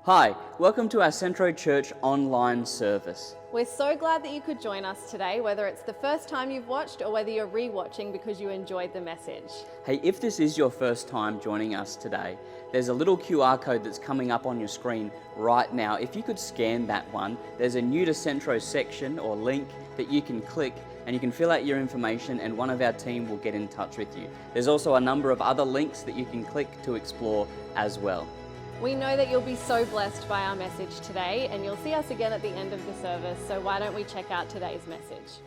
Hi, welcome to our Centro Church online service. We're so glad that you could join us today, whether it's the first time you've watched or whether you're re-watching because you enjoyed the message. Hey, if this is your first time joining us today, there's a little QR code that's coming up on your screen right now. If you could scan that one, there's a New to Centro section or link that you can click and you can fill out your information and one of our team will get in touch with you. There's also a number of other links that you can click to explore as well. We know that you'll be so blessed by our message today, and you'll see us again at the end of the service, so why don't we check out today's message?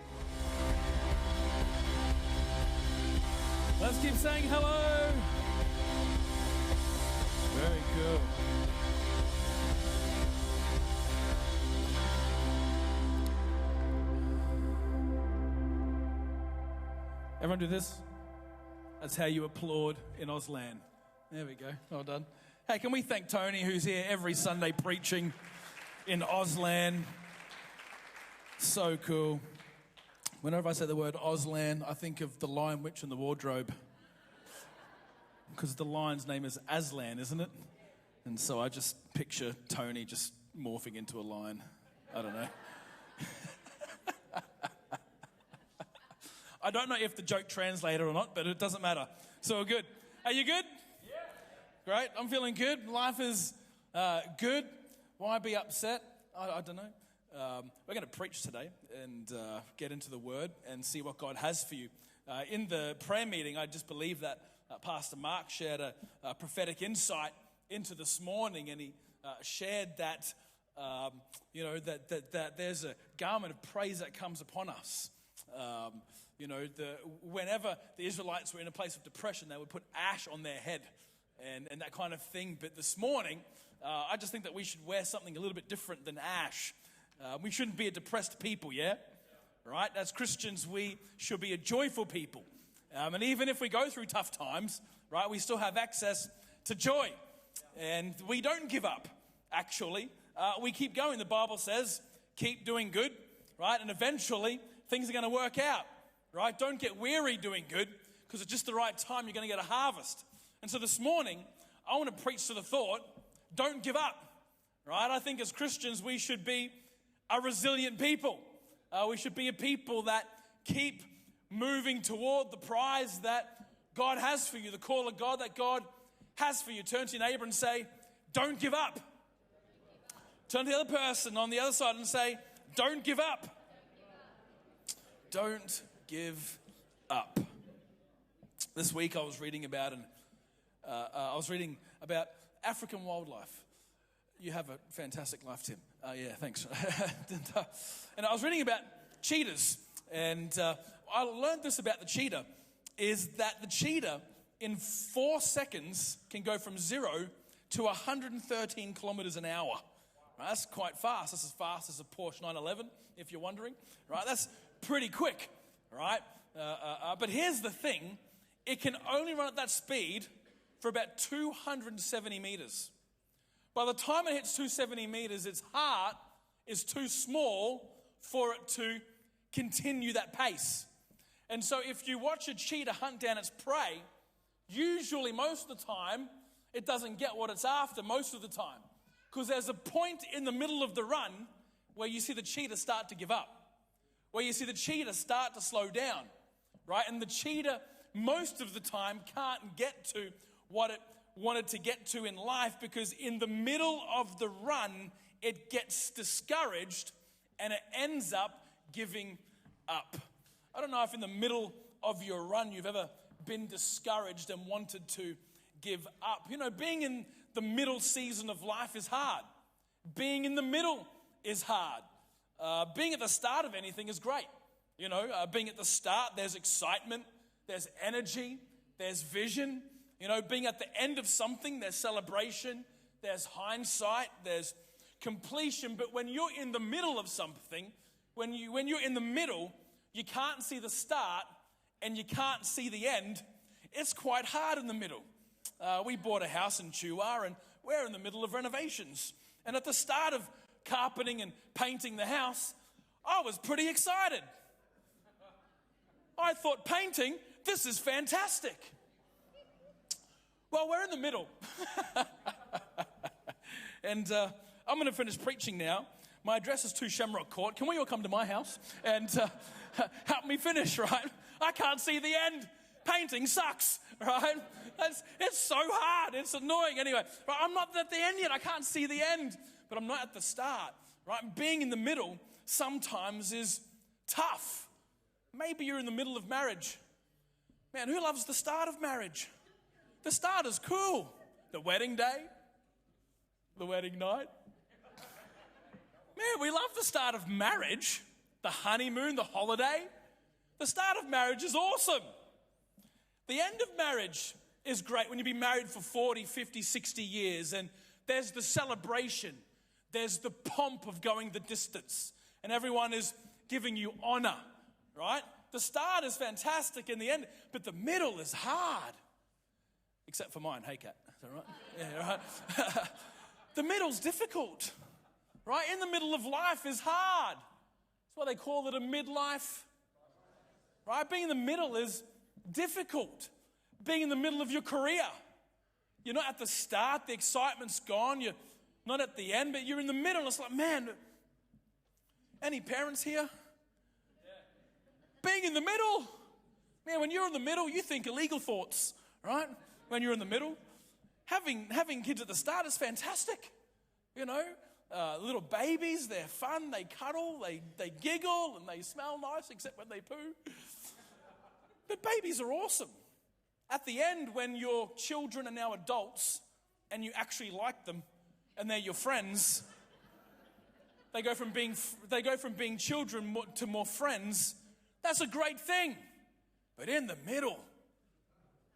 Let's keep saying hello. Very cool. Everyone do this. That's how you applaud in Auslan. There we go. Well done. Hey, can we thank Tony, who's here every Sunday preaching in Auslan? So cool. Whenever I say the word Auslan, I think of the Lion, Witch, and the Wardrobe. Because the lion's name is Aslan, isn't it? And so I just picture Tony just morphing into a lion. I don't know. I don't know if the joke translated or not, but it doesn't matter. So we're good. Are you good? Great, I'm feeling good. Life is good. Why be upset? I don't know. We're going to preach today and get into the Word and see what God has for you. In the prayer meeting, I just believe that Pastor Mark shared a prophetic insight into this morning, and he shared that, that there's a garment of praise that comes upon us. Whenever the Israelites were in a place of depression, they would put ash on their head. And that kind of thing. But this morning, I just think that we should wear something a little bit different than ash. We shouldn't be a depressed people, yeah? Right? As Christians, we should be a joyful people. And even if we go through tough times, right, we still have access to joy. And we don't give up, actually. We keep going. The Bible says, keep doing good, right? And eventually, things are going to work out, right? Don't get weary doing good, because at just the right time, you're going to get a harvest. And so this morning, I want to preach to the thought, don't give up, right? I think as Christians, we should be a resilient people. We should be a people that keep moving toward the prize that God has for you, the call of God that God has for you. Turn to your neighbor and say, don't give up. Turn to the other person on the other side and say, don't give up. Don't give up. This week I was reading about African wildlife. You have a fantastic life, Tim. Yeah, thanks. And I was reading about cheetahs, and I learned this about the cheetah, is that the cheetah in 4 seconds can go from 0 to 113 kilometers an hour. Right, that's quite fast. That's as fast as a Porsche 911, if you're wondering. Right, that's pretty quick. Right, but here's the thing: it can only run at that speed for about 270 meters. By the time it hits 270 meters, its heart is too small for it to continue that pace. And so if you watch a cheetah hunt down its prey, usually most of the time, it doesn't get what it's after most of the time. Because there's a point in the middle of the run where you see the cheetah start to give up, where you see the cheetah start to slow down, right? And the cheetah most of the time can't get to what it wanted to get to in life, because in the middle of the run, it gets discouraged and it ends up giving up. I don't know if in the middle of your run you've ever been discouraged and wanted to give up. You know, being in the middle season of life is hard. Being in the middle is hard. Being at the start of anything is great. You know, being at the start, there's excitement, there's energy, there's vision. You know, being at the end of something, there's celebration, there's hindsight, there's completion. But when you're in the middle of something, when you're in the middle, you can't see the start and you can't see the end. It's quite hard in the middle. We bought a house in Chuar and we're in the middle of renovations. And at the start of carpeting and painting the house, I was pretty excited. I thought, painting, this is fantastic. Well, we're in the middle. And I'm going to finish preaching now. My address is 2 Shamrock Court. Can we all come to my house and help me finish, right? I can't see the end. Painting sucks, right? It's so hard. It's annoying. Anyway, right, I'm not at the end yet. I can't see the end, but I'm not at the start, right? Being in the middle sometimes is tough. Maybe you're in the middle of marriage. Man, who loves the start of marriage? The start is cool. The wedding day, the wedding night. Man, we love the start of marriage, the honeymoon, the holiday. The start of marriage is awesome. The end of marriage is great when you've been married for 40, 50, 60 years, and there's the celebration. There's the pomp of going the distance, and everyone is giving you honor, right? The start is fantastic in the end, but the middle is hard. Except for mine. Hey, Kat. Is that right? Yeah, right. The middle's difficult, right? In the middle of life is hard. That's why they call it a midlife, right? Being in the middle is difficult. Being in the middle of your career. You're not at the start, the excitement's gone. You're not at the end, but you're in the middle. It's like, man, any parents here? Being in the middle. Man, when you're in the middle, you think illegal thoughts, right? When you're in the middle. Having kids at the start is fantastic. You know, little babies, they're fun, they cuddle, they giggle, and they smell nice, except when they poo. But babies are awesome. At the end, when your children are now adults, and you actually like them, and they're your friends, they go from being children to more friends. That's a great thing. But in the middle,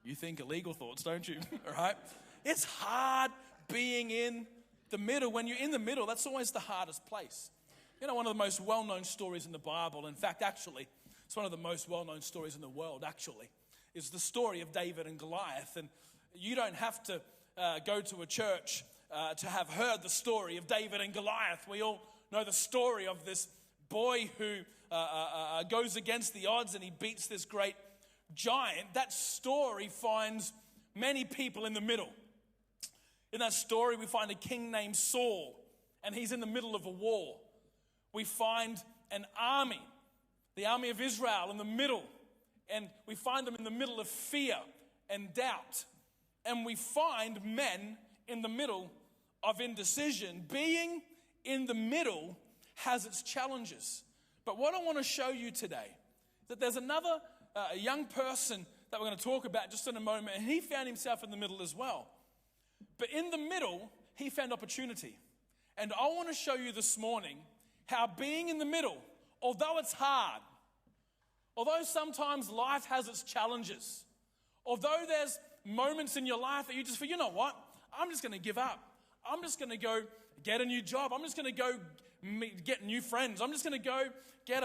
you think illegal thoughts, don't you? All right? It's hard being in the middle. When you're in the middle, that's always the hardest place. You know, one of the most well-known stories in the Bible, in fact, actually, it's one of the most well-known stories in the world, actually, is the story of David and Goliath. And you don't have to go to a church to have heard the story of David and Goliath. We all know the story of this boy who goes against the odds and he beats this great giant. That story finds many people in the middle. In that story, we find a king named Saul, and he's in the middle of a war. We find an army, the army of Israel, in the middle, and we find them in the middle of fear and doubt. And we find men in the middle of indecision. Being in the middle has its challenges. But what I want to show you today, that there's another young person that we're going to talk about just in a moment, and he found himself in the middle as well. But in the middle, he found opportunity. And I want to show you this morning how being in the middle, although it's hard, although sometimes life has its challenges, although there's moments in your life that you just feel, you know what, I'm just going to give up. I'm just going to go get a new job. I'm just going to go get new friends. I'm just going to go get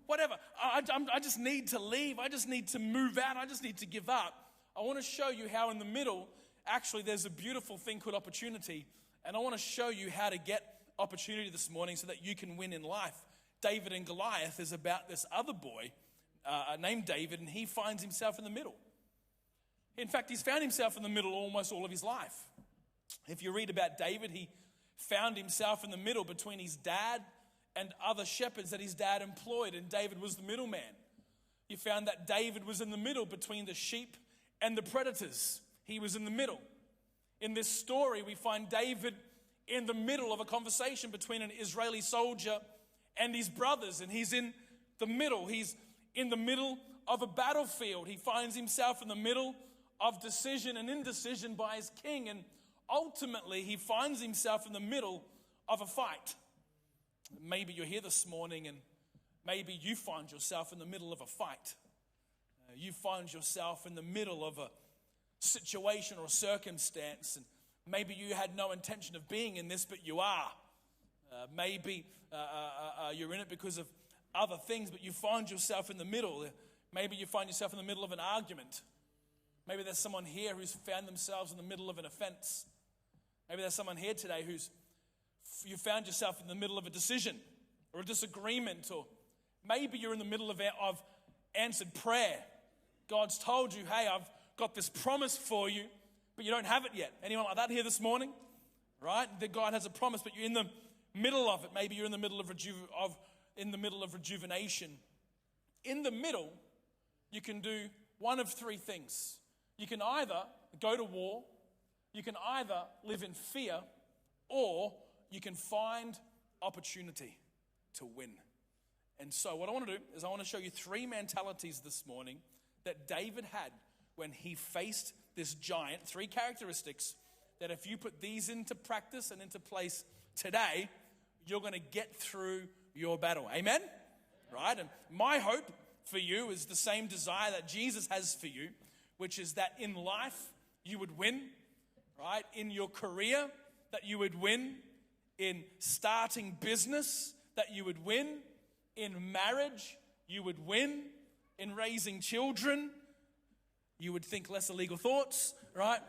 whatever. I just need to leave. I just need to move out. I just need to give up. I want to show you how in the middle, actually, there's a beautiful thing called opportunity. And I want to show you how to get opportunity this morning so that you can win in life. David and Goliath is about this other boy named David, and he finds himself in the middle. In fact, he's found himself in the middle almost all of his life. If you read about David, he found himself in the middle between his dad and other shepherds that his dad employed, and David was the middleman. You found that David was in the middle between the sheep and the predators. He was in the middle. In this story, we find David in the middle of a conversation between an Israeli soldier and his brothers, and he's in the middle. He's in the middle of a battlefield. He finds himself in the middle of decision and indecision by his king, and ultimately he finds himself in the middle of a fight. Maybe you're here this morning and maybe you find yourself in the middle of a fight. You find yourself in the middle of a situation or a circumstance, and maybe you had no intention of being in this, but you are. Maybe you're in it because of other things, but you find yourself in the middle. Maybe you find yourself in the middle of an argument. Maybe there's someone here who's found themselves in the middle of an offense. Maybe there's someone here today you found yourself in the middle of a decision or a disagreement, or maybe you're in the middle of answered prayer. God's told you, hey, I've got this promise for you, but you don't have it yet. Anyone like that here this morning? right? That God has a promise, but you're in the middle of it. Maybe you're in the middle of rejuvenation. In the middle, you can do one of three things. You can either go to war, you can either live in fear, or you can find opportunity to win. And so what I want to do is I want to show you three mentalities this morning that David had when he faced this giant. Three characteristics that if you put these into practice and into place today, you're going to get through your battle. Amen? Right? And my hope for you is the same desire that Jesus has for you, which is that in life you would win, right? In your career, that you would win. In starting business, that you would win. In marriage, you would win. In raising children, you would think less illegal thoughts, right?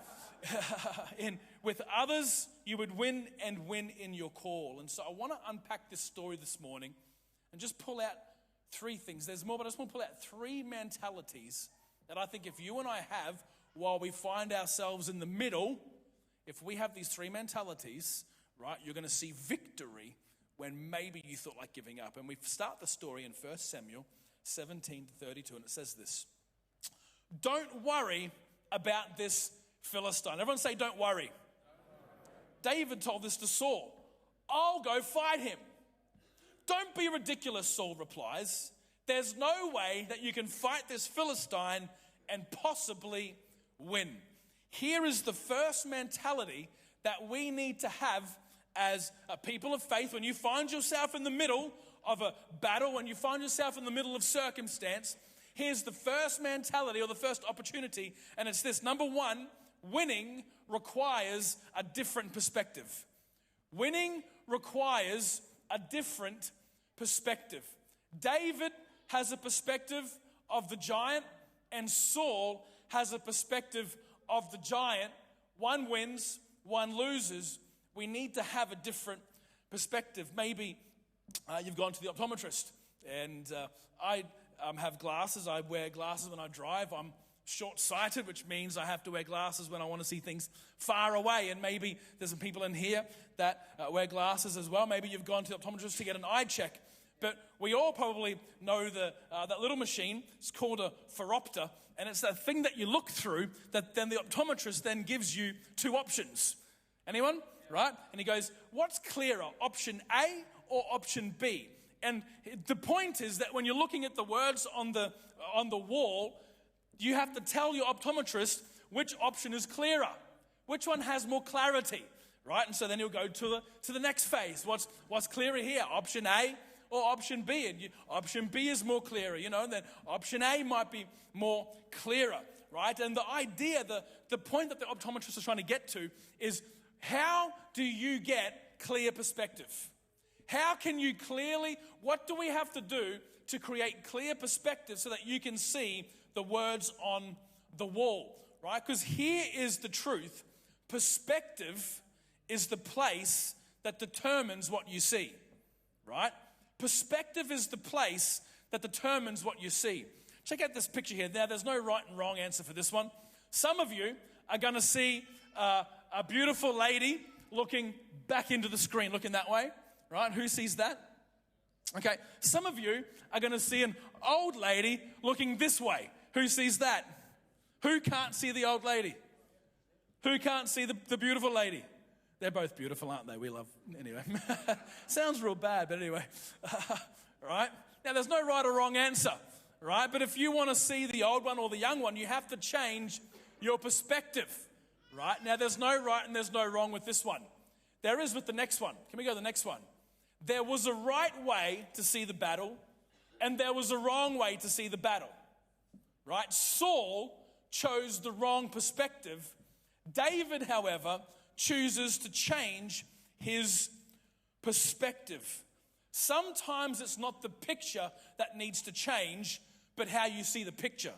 With others, you would win and win in your call. And so I want to unpack this story this morning and just pull out three things. There's more, but I just want to pull out three mentalities that I think if you and I have while we find ourselves in the middle, if we have these three mentalities, right, you're going to see victory when maybe you thought like giving up. And we start the story in 1 Samuel 17-32, and it says this. Don't worry about this Philistine. Everyone say, don't worry. David told this to Saul. I'll go fight him. Don't be ridiculous, Saul replies. There's no way that you can fight this Philistine and possibly win. Here is the first mentality that we need to have as a people of faith. When you find yourself in the middle of a battle, when you find yourself in the middle of circumstance, here's the first mentality or the first opportunity, and it's this. Number one, winning requires a different perspective. Winning requires a different perspective. David has a perspective of the giant, and Saul has a perspective of the giant. One wins, one loses. We need to have a different perspective. Maybe you've gone to the optometrist, and I have glasses. I wear glasses when I drive. I'm short-sighted, which means I have to wear glasses when I want to see things far away. And maybe there's some people in here that wear glasses as well. Maybe you've gone to the optometrist to get an eye check. But we all probably know that little machine. It's called a phoropter, and it's that thing that you look through that then the optometrist then gives you two options. Anyone? Right? And he goes, what's clearer, option A or option B? And the point is that when you're looking at the words on the wall, you have to tell your optometrist which option is clearer, which one has more clarity, right? And so then he'll go to the next phase. What's clearer here, option A or option B? And option B is more clearer, and then option A might be more clearer, right? And the idea, the point that the optometrist is trying to get to is, how do you get clear perspective? How can you clearly, what do we have to do to create clear perspective so that you can see the words on the wall, right? Because here is the truth. Perspective is the place that determines what you see, right? Perspective is the place that determines what you see. Check out this picture here. Now, there's no right and wrong answer for this one. Some of you are going to see a beautiful lady looking back into the screen, looking that way, right? Who sees that? Okay, some of you are going to see an old lady looking this way. Who sees that? Who can't see the old lady? Who can't see the beautiful lady? They're both beautiful, aren't they? We love, anyway. Sounds real bad, but anyway. Right? Now, there's no right or wrong answer, right? But if you want to see the old one or the young one, you have to change your perspective, right? Now, there's no right and there's no wrong with this one. There is with the next one. Can we go to the next one? There was a right way to see the battle, and there was a wrong way to see the battle, right? Saul chose the wrong perspective. David, however, chooses to change his perspective. Sometimes it's not the picture that needs to change, but how you see the picture.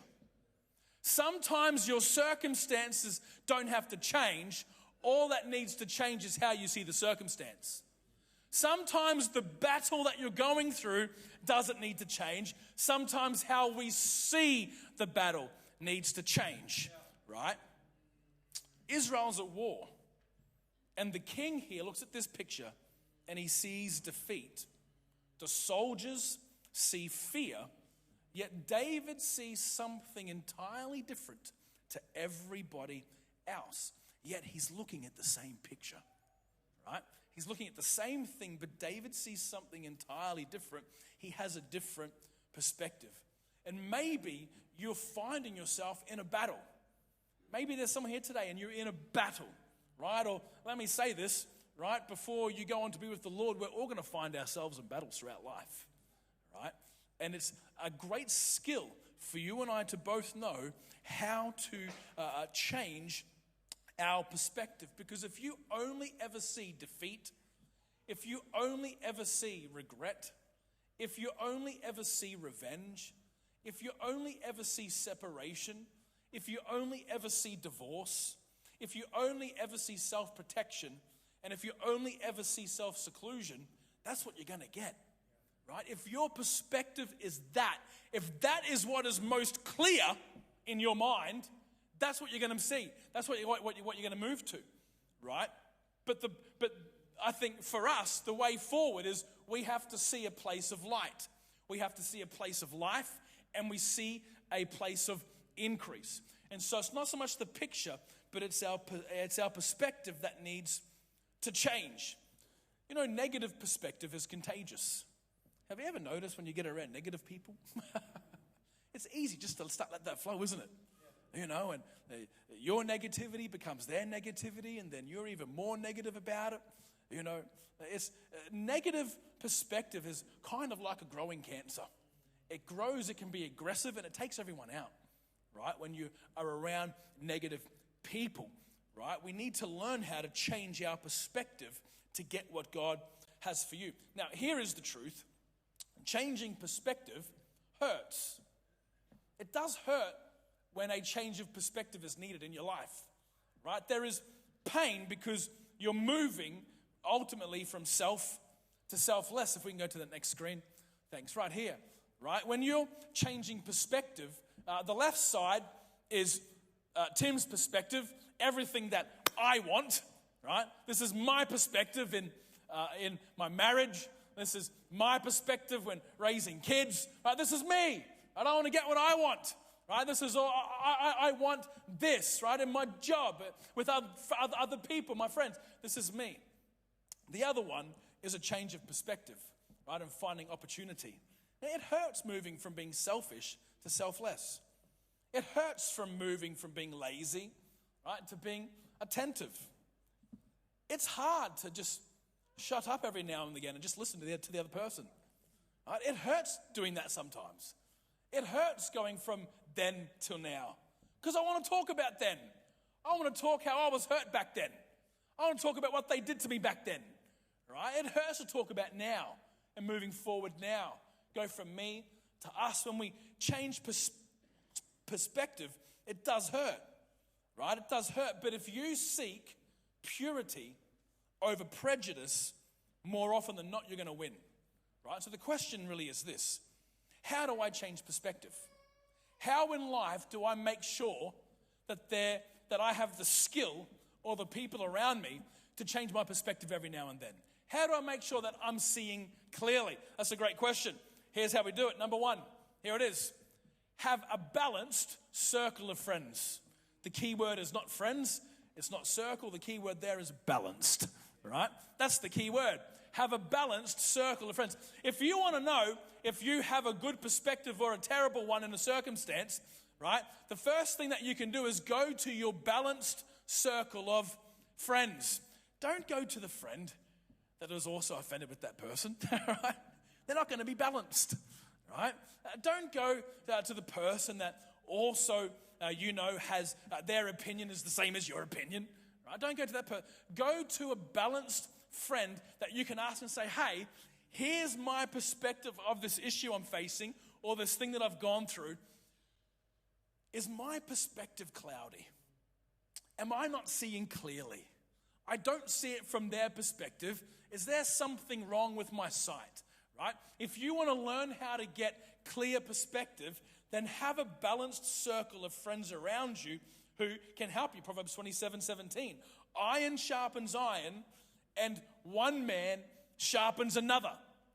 Sometimes your circumstances don't have to change. All that needs to change is how you see the circumstance. Sometimes the battle that you're going through doesn't need to change. Sometimes how we see the battle needs to change, right? Israel's at war. And the king here looks at this picture and he sees defeat. The soldiers see fear, yet David sees something entirely different to everybody else. Yet he's looking at the same picture, right? He's looking at the same thing, but David sees something entirely different. He has a different perspective. And maybe you're finding yourself in a battle. Maybe there's someone here today and you're in a battle, right? Or let me say this, right? Before you go on to be with the Lord, we're all going to find ourselves in battles throughout life, right? And it's a great skill for you and I to both know how to change our perspective. Because if you only ever see defeat, if you only ever see regret, if you only ever see revenge, if you only ever see separation, if you only ever see divorce, if you only ever see self-protection, and if you only ever see self-seclusion, that's what you're going to get, right? If your perspective is that, if that is what is most clear in your mind, that's what you're going to see. That's what you're going to move to, right? But I think for us, the way forward is we have to see a place of light. We have to see a place of life, and we see a place of increase. And so it's not so much the picture, but it's our perspective that needs to change. You know, negative perspective is contagious. Have you ever noticed when you get around negative people? It's easy just to let that flow, isn't it? You know, and your negativity becomes their negativity, and then you're even more negative about it. You know, it's negative perspective is kind of like a growing cancer. It grows, it can be aggressive, and it takes everyone out, right? When you are around negative people, right? We need to learn how to change our perspective to get what God has for you. Now, here is the truth. Changing perspective hurts. It does hurt when a change of perspective is needed in your life, right? There is pain because you're moving ultimately from self to selfless. If we can go to the next screen. Thanks. Right here, right? When you're changing perspective, the left side is Tim's perspective, everything that I want, right? This is my perspective in my marriage. This is my perspective when raising kids, right? This is me. I don't want to get what I want. Right, this is all, I want this, right, in my job, with other people, my friends. This is me. The other one is a change of perspective, right, and finding opportunity. Now, it hurts moving from being selfish to selfless. It hurts from moving from being lazy, right, to being attentive. It's hard to just shut up every now and again and just listen to the other person. Right? It hurts doing that sometimes. It hurts going from then till now. Because I want to talk about then. I want to talk how I was hurt back then. I want to talk about what they did to me back then. Right? It hurts to talk about now and moving forward now. Go from me to us. When we change perspective, it does hurt. Right? It does hurt. But if you seek purity over prejudice, more often than not, you're going to win. Right? So the question really is this. How do I change perspective? How in life do I make sure that I have the skill or the people around me to change my perspective every now and then? How do I make sure that I'm seeing clearly? That's a great question. Here's how we do it. Number one, here it is. Have a balanced circle of friends. The key word is not friends. It's not circle. The key word there is balanced. Right? That's the key word. Have a balanced circle of friends. If you want to know if you have a good perspective or a terrible one in a circumstance, right, the first thing that you can do is go to your balanced circle of friends. Don't go to the friend that is also offended with that person, right? They're not going to be balanced, right? Don't go to the person that also, has their opinion is the same as your opinion, right? Don't go to that person. Go to a balanced friend that you can ask and say, hey, here's my perspective of this issue I'm facing or this thing that I've gone through. Is my perspective cloudy? Am I not seeing clearly? I don't see it from their perspective. Is there something wrong with my sight? Right? If you want to learn how to get clear perspective, then have a balanced circle of friends around you who can help you. Proverbs 27:17. iron sharpens iron, and one man sharpens another,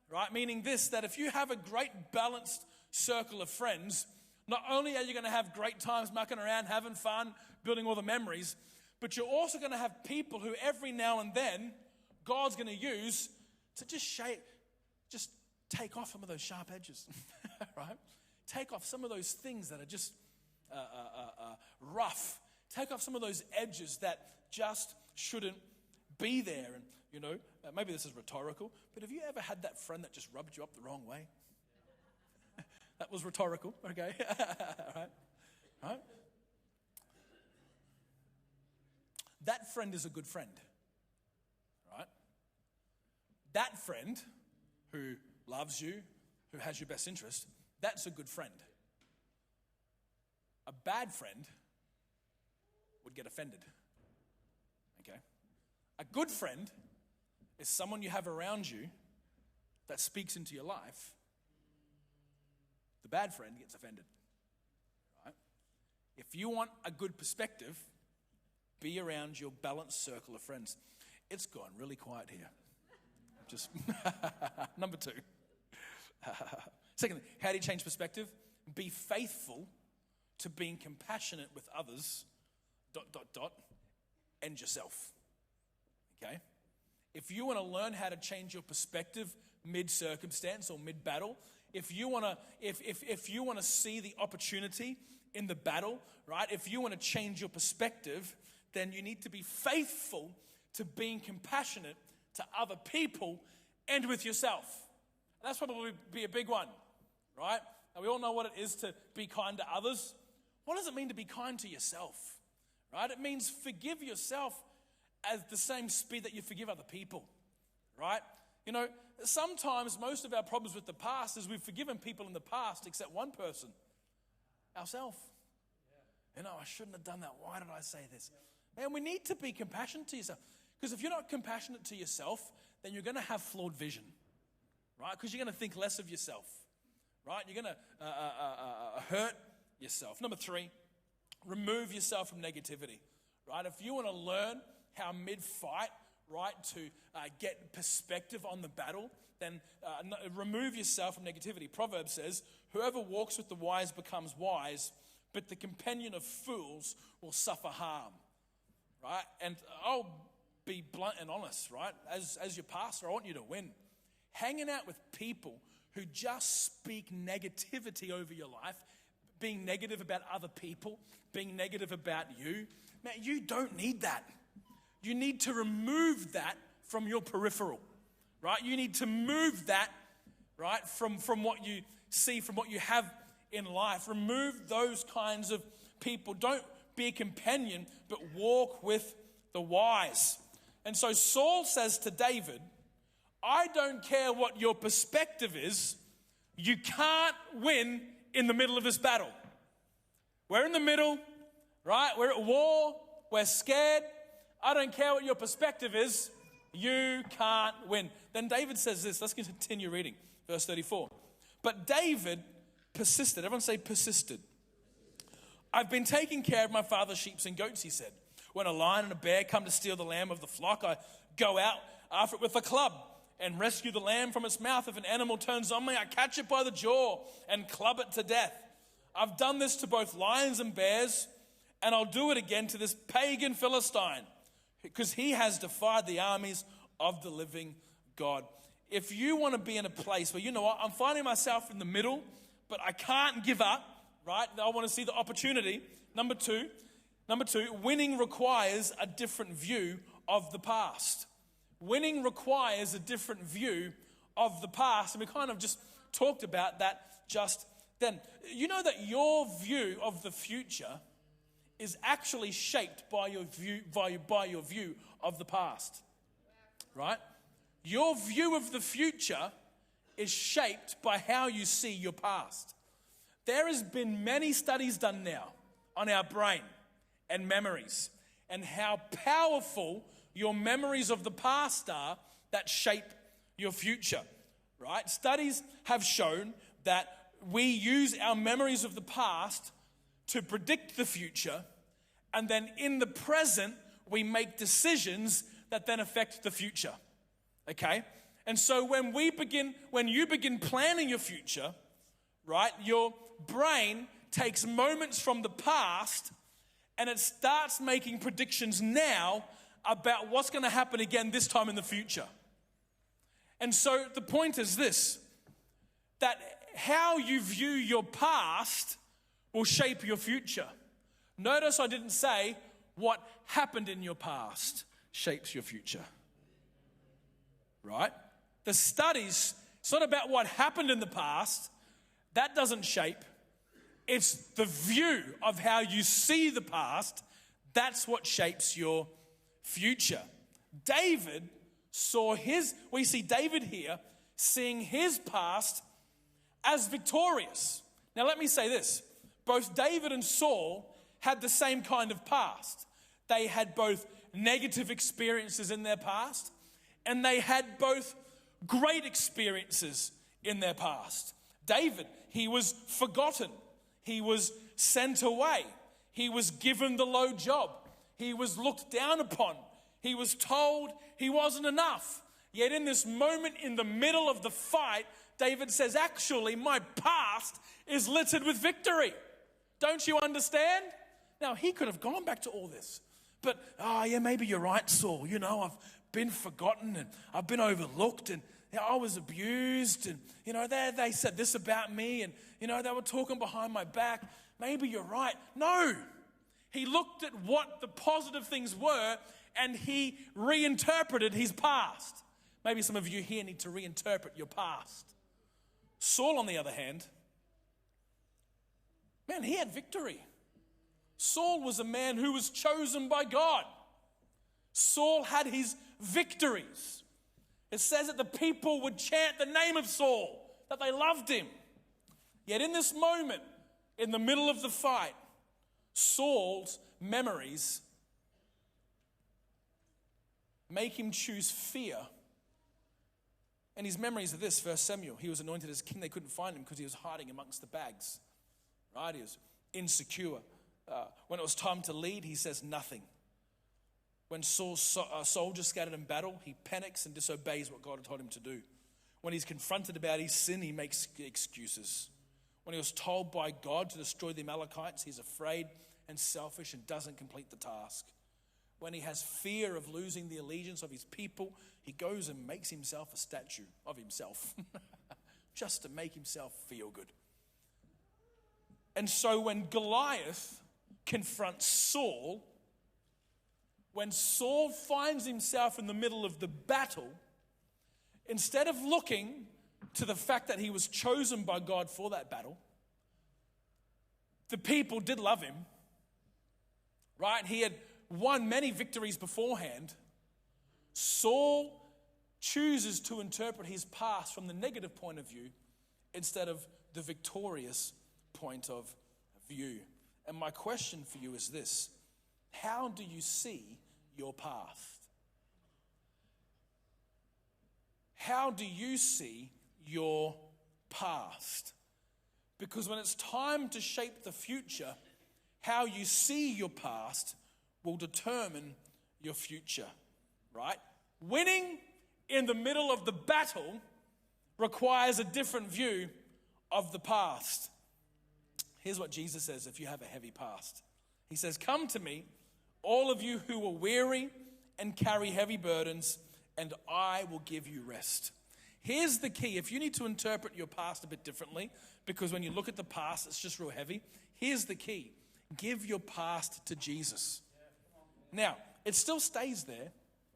right? Meaning this, that if you have a great balanced circle of friends, not only are you going to have great times mucking around, having fun, building all the memories, but you're also going to have people who every now and then God's going to use to just take off some of those sharp edges, right? Take off some of those things that are just rough. Take off some of those edges that just shouldn't be there. And, maybe this is rhetorical, but have you ever had that friend that just rubbed you up the wrong way? That was rhetorical, okay? Right? That friend is a good friend, right? That friend who loves you, who has your best interest, that's a good friend. A bad friend would get offended, okay? A good friend is someone you have around you that speaks into your life. The bad friend gets offended, right? If you want a good perspective, be around your balanced circle of friends. It's gone really quiet here. Just number 2. Secondly, how do you change perspective? Be faithful to being compassionate with others, ... and yourself. Okay? If you want to learn how to change your perspective mid-circumstance or mid-battle, if you want to see the opportunity in the battle, right? If you want to change your perspective, then you need to be faithful to being compassionate to other people and with yourself. And that's probably be a big one, right? And we all know what it is to be kind to others. What does it mean to be kind to yourself, right? It means forgive yourself at the same speed that you forgive other people, right? Sometimes most of our problems with the past is we've forgiven people in the past except one person, ourselves. I shouldn't have done that. Why did I say this? Man, we need to be compassionate to yourself. Because if you're not compassionate to yourself, then you're going to have flawed vision, right? Because you're going to think less of yourself, right? You're going to hurt yourself. Number 3, remove yourself from negativity, right? If you want to learn how mid-fight, right, to get perspective on the battle, then remove yourself from negativity. Proverbs says, whoever walks with the wise becomes wise, but the companion of fools will suffer harm, right? And I'll be blunt and honest, right? As your pastor, I want you to win. Hanging out with people who just speak negativity over your life, being negative about other people, being negative about you, man, you don't need that. You need to remove that from your peripheral, right? You need to move that, right, from what you see, from what you have in life. Remove those kinds of people. Don't be a companion, but walk with the wise. And so Saul says to David, I don't care what your perspective is, you can't win in the middle of this battle. We're in the middle, right? We're at war, we're scared. I don't care what your perspective is, you can't win. Then David says this, let's continue reading, verse 34. But David persisted. Everyone say persisted. I've been taking care of my father's sheep and goats, he said. When a lion and a bear come to steal the lamb of the flock, I go out after it with a club and rescue the lamb from its mouth. If an animal turns on me, I catch it by the jaw and club it to death. I've done this to both lions and bears, and I'll do it again to this pagan Philistine, because he has defied the armies of the living God. If you want to be in a place where, you know what, I'm finding myself in the middle, but I can't give up, right? I want to see the opportunity. Number two, winning requires a different view of the past. Winning requires a different view of the past. And we kind of just talked about that just then. You know that your view of the future is actually shaped by your view of the past, right? Your view of the future is shaped by how you see your past. There has been many studies done now on our brain and memories and how powerful your memories of the past are that shape your future, right? Studies have shown that we use our memories of the past to predict the future, and then in the present, we make decisions that then affect the future. Okay? And so when you begin planning your future, right, your brain takes moments from the past and it starts making predictions now about what's going to happen again this time in the future. And so the point is this, that how you view your past will shape your future. Notice I didn't say what happened in your past shapes your future. Right? The studies, it's not about what happened in the past. That doesn't shape. It's the view of how you see the past. That's what shapes your future. We see David here seeing his past as victorious. Now let me say this. Both David and Saul had the same kind of past. They had both negative experiences in their past, and they had both great experiences in their past. David, he was forgotten. He was sent away. He was given the low job. He was looked down upon. He was told he wasn't enough. Yet in this moment in the middle of the fight, David says, actually, my past is littered with victory. Don't you understand? Now, he could have gone back to all this. But, maybe you're right, Saul. I've been forgotten and I've been overlooked and I was abused and, they said this about me and, they were talking behind my back. Maybe you're right. No. He looked at what the positive things were and he reinterpreted his past. Maybe some of you here need to reinterpret your past. Saul, on the other hand, man, he had victory. Saul was a man who was chosen by God. Saul had his victories. It says that the people would chant the name of Saul, that they loved him. Yet in this moment, in the middle of the fight, Saul's memories make him choose fear. And his memories are this, 1 Samuel. He was anointed as king. They couldn't find him because he was hiding amongst the bags. Right? He was insecure. When it was time to lead, he says nothing. When Saul's soldiers scattered in battle, he panics and disobeys what God had told him to do. When he's confronted about his sin, he makes excuses. When he was told by God to destroy the Amalekites, he's afraid and selfish and doesn't complete the task. When he has fear of losing the allegiance of his people, he goes and makes himself a statue of himself just to make himself feel good. And so when Goliath confronts Saul, when Saul finds himself in the middle of the battle, instead of looking to the fact that he was chosen by God for that battle, the people did love him, right? He had won many victories beforehand. Saul chooses to interpret his past from the negative point of view instead of the victorious point of view. And my question for you is this: how do you see your past? How do you see your past? Because when it's time to shape the future, how you see your past will determine your future, right? Winning in the middle of the battle requires a different view of the past. Here's what Jesus says if you have a heavy past. He says, "Come to me, all of you who are weary and carry heavy burdens, and I will give you rest." Here's the key. If you need to interpret your past a bit differently, because when you look at the past, it's just real heavy. Here's the key. Give your past to Jesus. Now, it still stays there,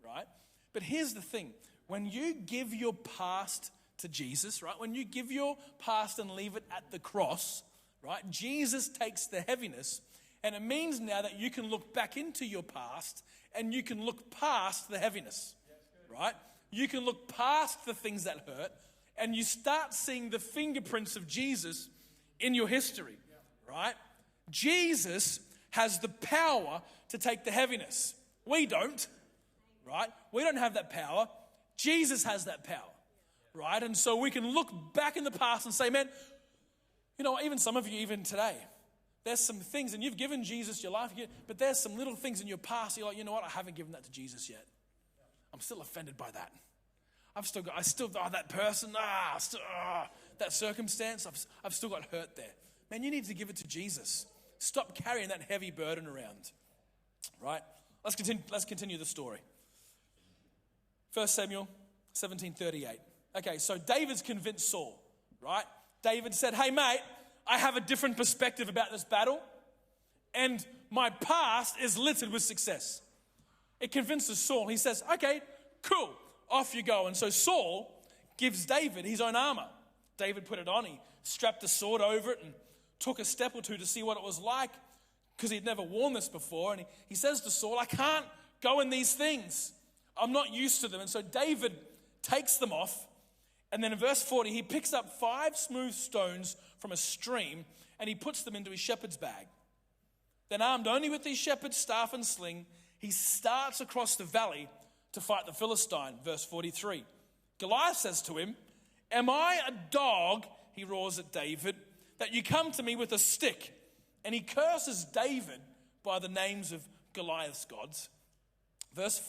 right? But here's the thing. When you give your past to Jesus, right? When you give your past and leave it at the cross, right? Jesus takes the heaviness, and it means now that you can look back into your past and you can look past the heaviness, right? You can look past the things that hurt and you start seeing the fingerprints of Jesus in your history, right? Jesus has the power to take the heaviness. We don't, right? We don't have that power. Jesus has that power, right? And so we can look back in the past and say, man, you know, even some of you, even today, There's some things, and you've given Jesus your life, but there's some little things in your past, you're like, you know what, I haven't given that to Jesus yet. I'm still offended by that. That person, that circumstance, I've still got hurt there. Man, you need to give it to Jesus. Stop carrying that heavy burden around. Right? Let's continue the story. 1 Samuel 17:38. Okay, so David's convinced Saul, right? David said, hey mate, I have a different perspective about this battle, and my past is littered with success. It convinces Saul. He says, okay, cool, off you go. And so Saul gives David his own armor. David put it on, he strapped the sword over it and took a step or two to see what it was like, because he'd never worn this before. And he says to Saul, I can't go in these things. I'm not used to them. And so David takes them off. And then in verse 40, he picks up 5 smooth stones from a stream and he puts them into his shepherd's bag. Then, armed only with his shepherd's staff and sling, he starts across the valley to fight the Philistine. Verse 43. Goliath says to him, am I a dog, he roars at David, that you come to me with a stick? And he curses David by the names of Goliath's gods. Verse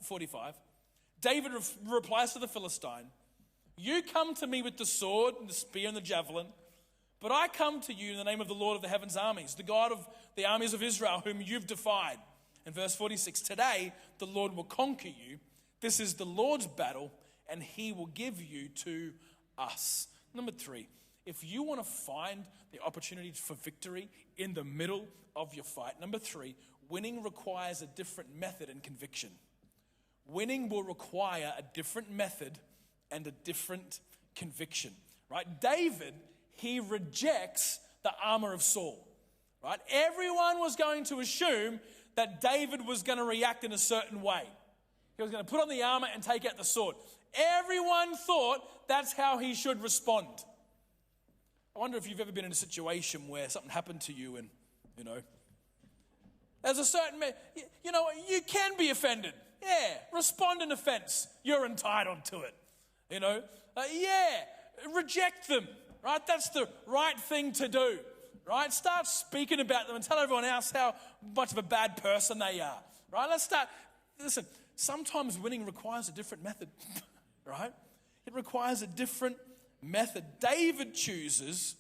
45. David replies to the Philistine, you come to me with the sword and the spear and the javelin, but I come to you in the name of the Lord of the heaven's armies, the God of the armies of Israel, whom you've defied. And verse 46, today the Lord will conquer you. This is the Lord's battle, and he will give you to us. Number 3, if you want to find the opportunity for victory in the middle of your fight, number 3, winning requires a different method and conviction. Winning will require a different method and a different conviction, right? David, he rejects the armor of Saul, right? Everyone was going to assume that David was going to react in a certain way. He was going to put on the armor and take out the sword. Everyone thought that's how he should respond. I wonder if you've ever been in a situation where something happened to you and, there's a certain, you can be offended. Yeah, respond in offense. You're entitled to it. Reject them, right? That's the right thing to do, right? Start speaking about them and tell everyone else how much of a bad person they are, right? Listen, sometimes winning requires a different method, right? It requires a different method. David chooses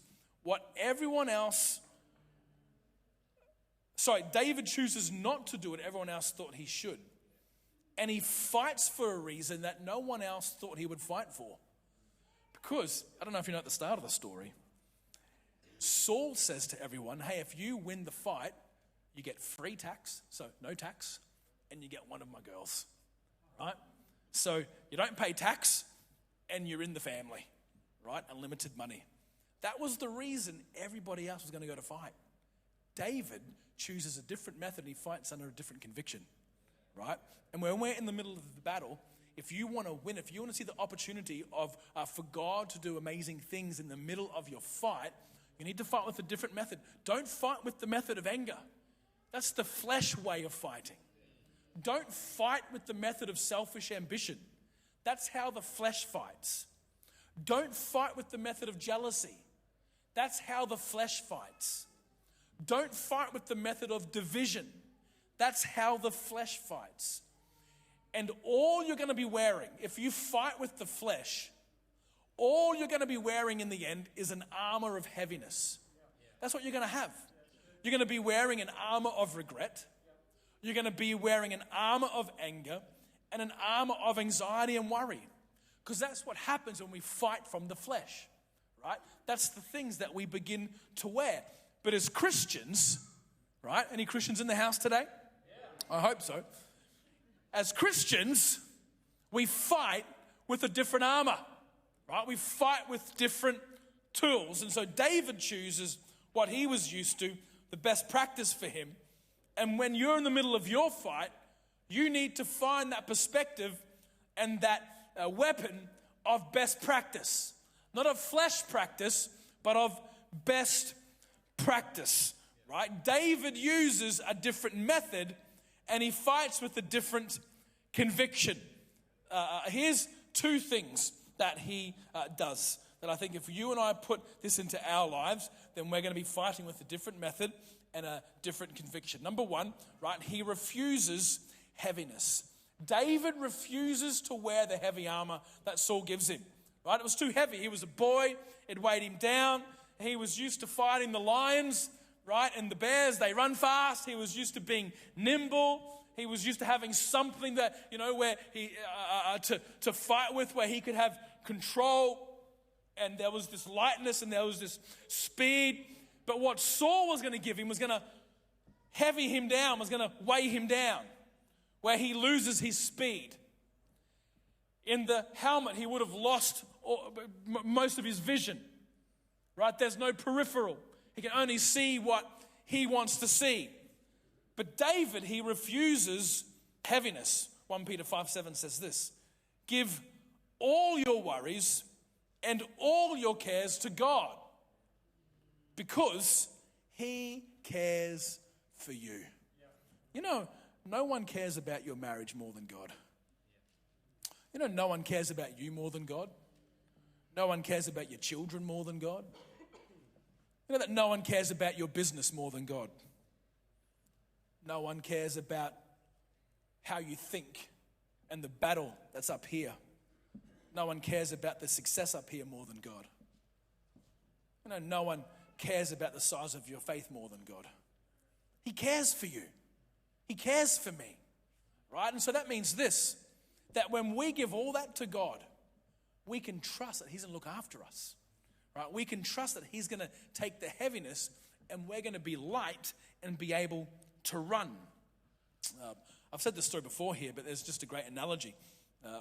David chooses not to do what everyone else thought he should. And he fights for a reason that no one else thought he would fight for. Because, I don't know if you know at the start of the story, Saul says to everyone, hey, if you win the fight, you get free tax, so no tax, and you get one of my girls, right? So you don't pay tax, and you're in the family, right? Unlimited money. That was the reason everybody else was going to go to fight. David chooses a different method, and he fights under a different conviction, right? And when we're in the middle of the battle, if you want to win, if you want to see the opportunity for God to do amazing things in the middle of your fight, you need to fight with a different method. Don't fight with the method of anger. That's the flesh way of fighting. Don't fight with the method of selfish ambition. That's how the flesh fights. Don't fight with the method of jealousy. That's how the flesh fights. Don't fight with the method of division. That's how the flesh fights. And all you're going to be wearing, if you fight with the flesh, all you're going to be wearing in the end is an armor of heaviness. That's what you're going to have. You're going to be wearing an armor of regret. You're going to be wearing an armor of anger and an armor of anxiety and worry. Because that's what happens when we fight from the flesh, right? That's the things that we begin to wear. But as Christians, right? Any Christians in the house today? I hope so. As Christians, we fight with a different armor, right? We fight with different tools. And so David chooses what he was used to, the best practice for him. And when you're in the middle of your fight, you need to find that perspective and that weapon of best practice. Not of flesh practice, but of best practice, right? David uses a different method and he fights with a different conviction. Here's 2 things that he does. that I think if you and I put this into our lives, then we're going to be fighting with a different method and a different conviction. Number one, right, he refuses heaviness. David refuses to wear the heavy armor that Saul gives him. Right? It was too heavy. He was a boy. It weighed him down. He was used to fighting the lions, right? And the bears, they run fast. He was used to being nimble. He was used to having something that, where he to fight with, where he could have control. And there was this lightness and there was this speed. But what Saul was going to give him was going to heavy him down, was going to weigh him down, where he loses his speed. In the helmet, he would have lost most of his vision, right? There's no peripheral. He can only see what he wants to see. But David, he refuses heaviness. 1 Peter 5:7 says this, give all your worries and all your cares to God, because he cares for you. No one cares about your marriage more than God. No one cares about you more than God. No one cares about your children more than God. That no one cares about your business more than God. No one cares about how you think and the battle that's up here. No one cares about the success up here more than God. No one cares about the size of your faith more than God. He cares for you. He cares for me. Right? And so that means this, that when we give all that to God, we can trust that he's going to look after us. Right? We can trust that he's going to take the heaviness and we're going to be light and be able to run. I've said this story before here, but there's just a great analogy.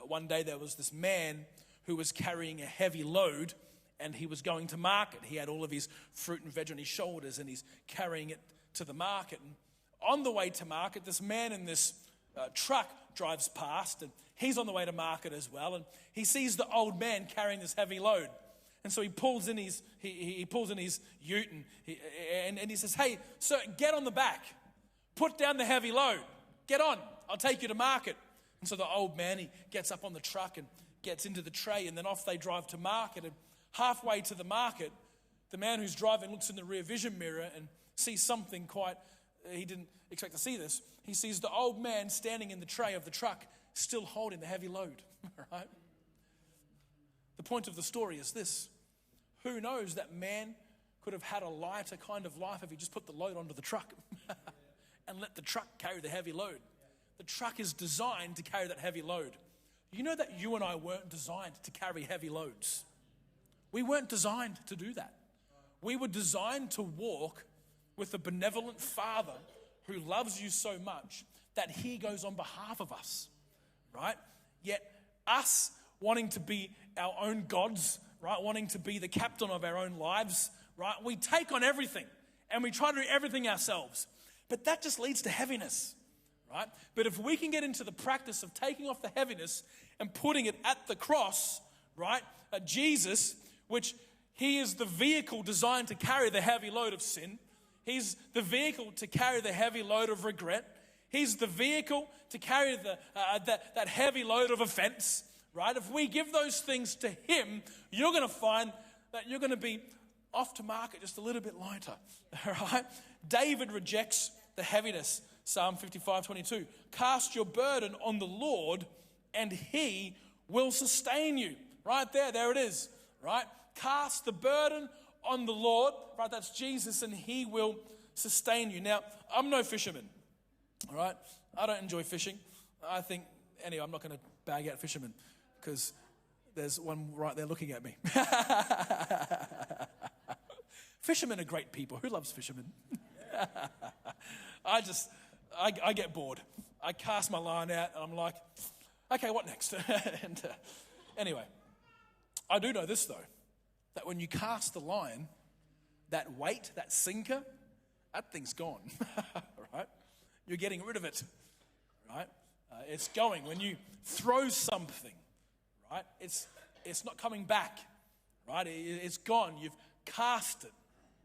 One day there was this man who was carrying a heavy load and he was going to market. He had all of his fruit and veg on his shoulders and he's carrying it to the market. And on the way to market, this man in this truck drives past and he's on the way to market as well. And he sees the old man carrying this heavy load. And so he pulls in his ute and he says, hey, sir, get on the back. Put down the heavy load. Get on. I'll take you to market. And so the old man, he gets up on the truck and gets into the tray and then off they drive to market. And halfway to the market, the man who's driving looks in the rear vision mirror and sees something he didn't expect to see this. He sees the old man standing in the tray of the truck, still holding the heavy load, right? The point of the story is this. Who knows, that man could have had a lighter kind of life if he just put the load onto the truck and let the truck carry the heavy load. The truck is designed to carry that heavy load. You know that you and I weren't designed to carry heavy loads. We weren't designed to do that. We were designed to walk with a benevolent Father who loves you so much that he goes on behalf of us, right? Yet us wanting to be our own gods, right? Wanting to be the captain of our own lives, right? We take on everything and we try to do everything ourselves. But that just leads to heaviness, right? But if we can get into the practice of taking off the heaviness and putting it at the cross, right? At Jesus, which he is the vehicle designed to carry the heavy load of sin. He's the vehicle to carry the heavy load of regret. He's the vehicle to carry that heavy load of offense, right? If we give those things to him, you're going to find that you're going to be off to market just a little bit lighter, right? David rejects the heaviness. Psalm 55:22. Cast your burden on the Lord and he will sustain you. Right there it is, right? Cast the burden on the Lord, right? That's Jesus, and he will sustain you. Now, I'm no fisherman, all right? I don't enjoy fishing. Anyway, I'm not going to bag out fishermen because there's one right there looking at me. Fishermen are great people. Who loves fishermen? I get bored. I cast my line out and I'm like, okay, what next? Anyway, I do know this though, that when you cast the line, that weight, that sinker, that thing's gone, right? You're getting rid of it, right? It's going. When you throw something, right, it's not coming back, right? It's gone. You've cast it.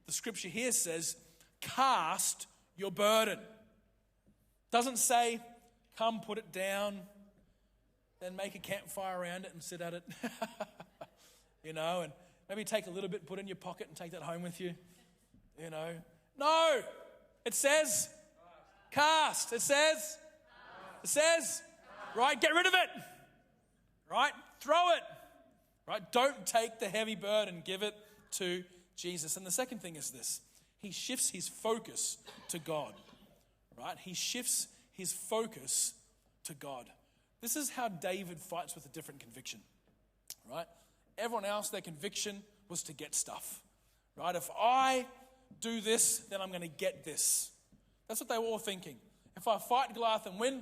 The scripture here says, cast your burden. Doesn't say, come put it down, then make a campfire around it and sit at it, and Maybe take a little bit, put it in your pocket and take that home with you. You know. No. It says cast. It says. Right, get rid of it. Right, throw it. Right, don't take the heavy burden, give it to Jesus. And the second thing is this. He shifts his focus to God. Right, he shifts his focus to God. This is how David fights with a different conviction. Right, everyone else, their conviction was to get stuff. Right, if I do this, then I'm going to get this. That's what they were all thinking. If I fight Goliath and win,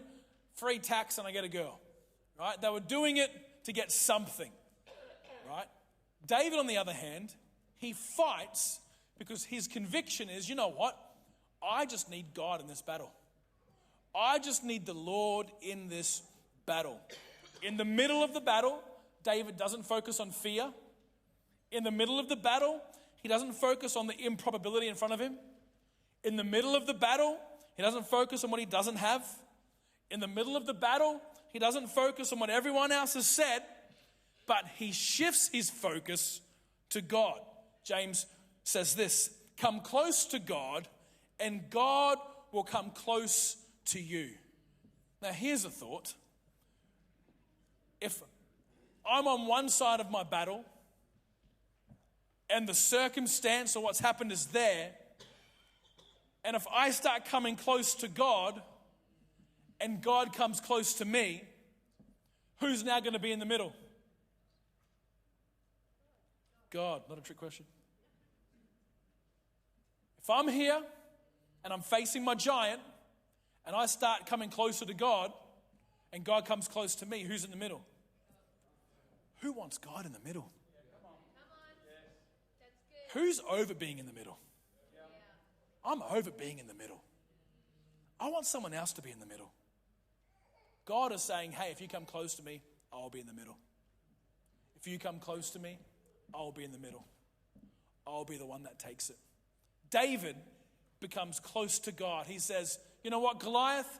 free tax and I get a girl. Right? They were doing it to get something. Right? David, on the other hand, he fights because his conviction is, you know what? I just need God in this battle. I just need the Lord in this battle. In the middle of the battle, David doesn't focus on fear. In the middle of the battle, he doesn't focus on the improbability in front of him. In the middle of the battle, he doesn't focus on what he doesn't have. In the middle of the battle, he doesn't focus on what everyone else has said, but he shifts his focus to God. James says this, come close to God and God will come close to you. Now here's a thought. If I'm on one side of my battle and the circumstance or what's happened is there, and if I start coming close to God and God comes close to me, who's now going to be in the middle? God, not a trick question. If I'm here and I'm facing my giant and I start coming closer to God and God comes close to me, who's in the middle? Who wants God in the middle? Who's over being in the middle? I'm over being in the middle. I want someone else to be in the middle. God is saying, hey, if you come close to me, I'll be in the middle. If you come close to me, I'll be in the middle. I'll be the one that takes it. David becomes close to God. He says, you know what, Goliath,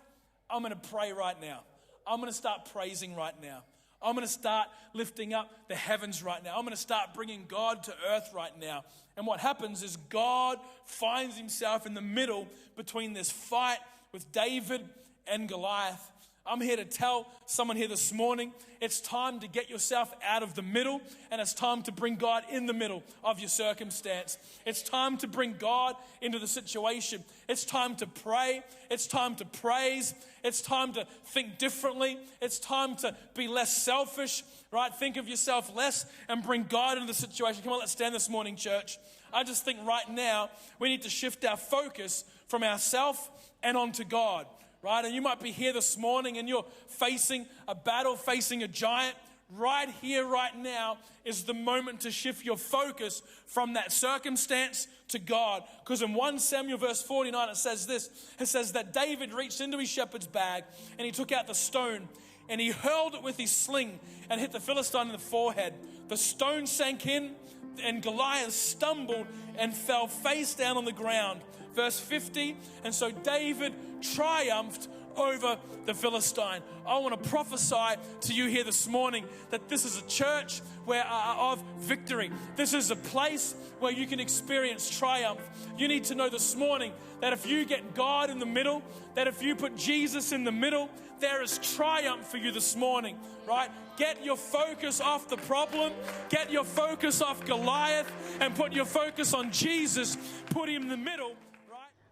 I'm going to pray right now. I'm going to start praising right now. I'm going to start lifting up the heavens right now. I'm going to start bringing God to earth right now. And what happens is God finds himself in the middle between this fight with David and Goliath. I'm here to tell someone here this morning, it's time to get yourself out of the middle, and it's time to bring God in the middle of your circumstance. It's time to bring God into the situation. It's time to pray. It's time to praise. It's time to think differently. It's time to be less selfish, right? Think of yourself less and bring God into the situation. Come on, let's stand this morning, church. I just think right now we need to shift our focus from ourselves and onto God. Right? And you might be here this morning and you're facing a battle, facing a giant. Right here, right now is the moment to shift your focus from that circumstance to God. Because in 1 Samuel verse 49, it says this. It says that David reached into his shepherd's bag and he took out the stone and he hurled it with his sling and hit the Philistine in the forehead. The stone sank in and Goliath stumbled and fell face down on the ground. Verse 50, and so David triumphed over the Philistine. I want to prophesy to you here this morning that this is a church of victory. This is a place where you can experience triumph. You need to know this morning that if you get God in the middle, that if you put Jesus in the middle, there is triumph for you this morning, right? Get your focus off the problem, get your focus off Goliath, and put your focus on Jesus. Put him in the middle.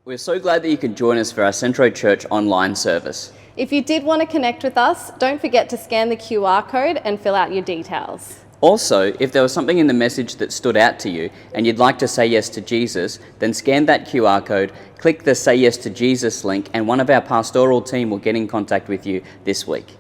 We're so glad that you could join us for our Centro Church online service. If you did want to connect with us, don't forget to scan the QR code and fill out your details. Also, if there was something in the message that stood out to you and you'd like to say yes to Jesus, then scan that QR code, click the Say Yes to Jesus link, and one of our pastoral team will get in contact with you this week.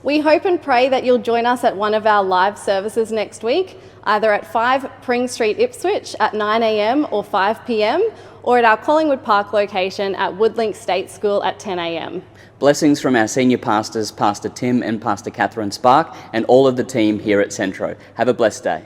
We hope and pray that you'll join us at one of our live services next week, either at 5 Pring Street, Ipswich at 9 a.m. or 5 p.m, or at our Collingwood Park location at Woodlink State School at 10 a.m. Blessings from our senior pastors, Pastor Tim and Pastor Catherine Spark, and all of the team here at Centro. Have a blessed day.